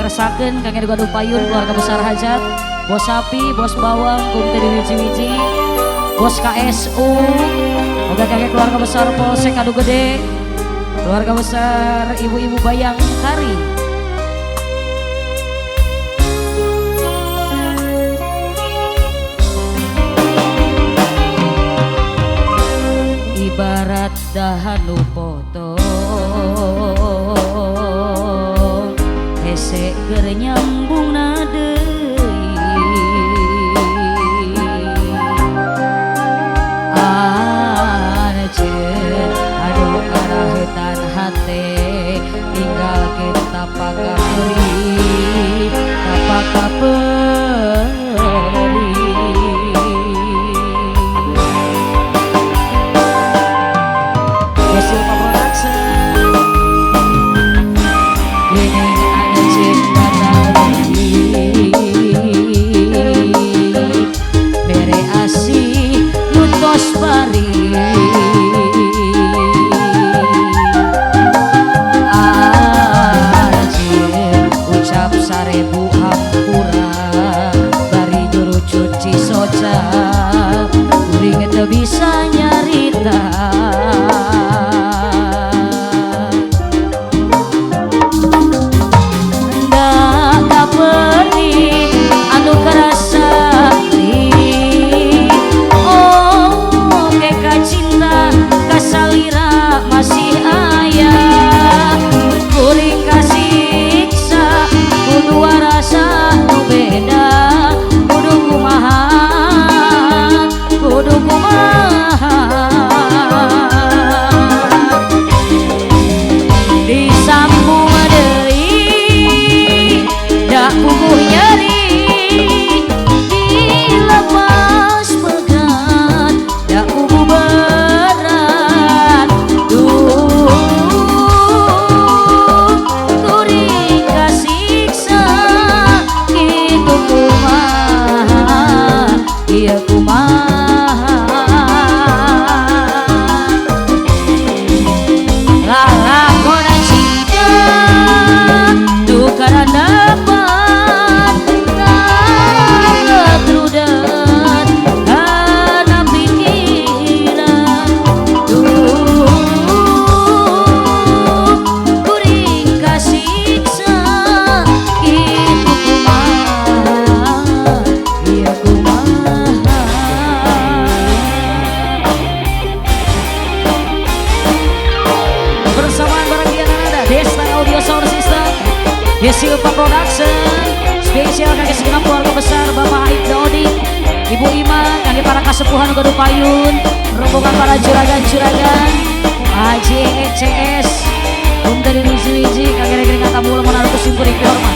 miresakeun kangge gaduh payun keluarga besar hajat, bos sapi, bos bawang, kumte di wiji-wiji, bos KSU, oga kangge keluarga besar Polsek Kadu Gede, keluarga besar ibu-ibu Bayang Kari. Ibarat dahanu potong hese keur nyambung deui anjeun anu karaheutan hate tinggal kita pagaweuri kapakapeuri. Bisa nyarita ndak kaperi anu karasa oh keka cinta kasalira masih ayah kuring kasiksa kudu rasa nu beda kudu kumaha kudu kumaha disambung deui dak puguh nyeri dilepas pegat dak puguh berat kuring kasiksa kitu kumaha ieu kumaha Silva Production spesial kangge segenap keluarga besar Bapak Aib Doding, Ibu Ima, kangge para kasepuhan gaduh payun, rombongan para juragan-juragan, Haji ECS, dari wiji-wiji kangge rekening katamu lemon anu kusimpul hormat.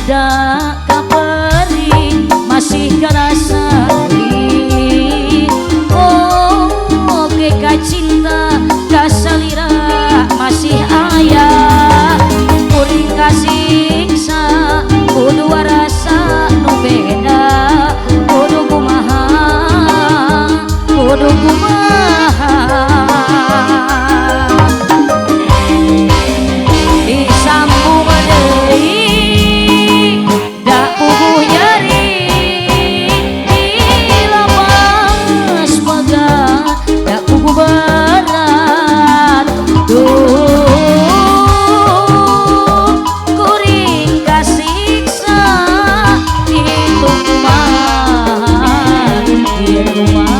Dak kaperi masih karasa cinta kasalira masih ayah kuring kasiksa kudu rasa nu beda kudu kumaha kudu kumaha disambung deui dak puguh nyeri dilepas pegat dak puguh berat kuring kasiksa itu kumaha ieu kumaha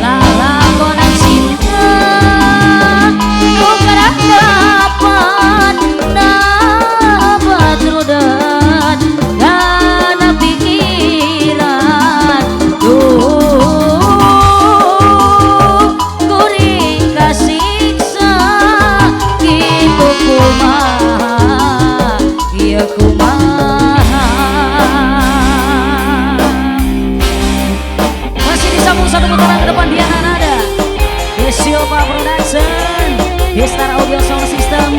lalakonan cinta nu karadapan dapat rudet kana pikiran kuring kasiksa kitu kumaha ieu kumaha. Masih disambung satu putaran ke depan Diana Nada Silva Production Star Audio Sound System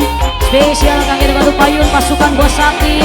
spesial kangge gaduh payun pasukan bos sapi.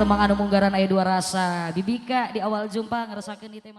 tembang anu munggaran aya dua rasa. Bibika di awal jumpa ngerasakeun ieu teh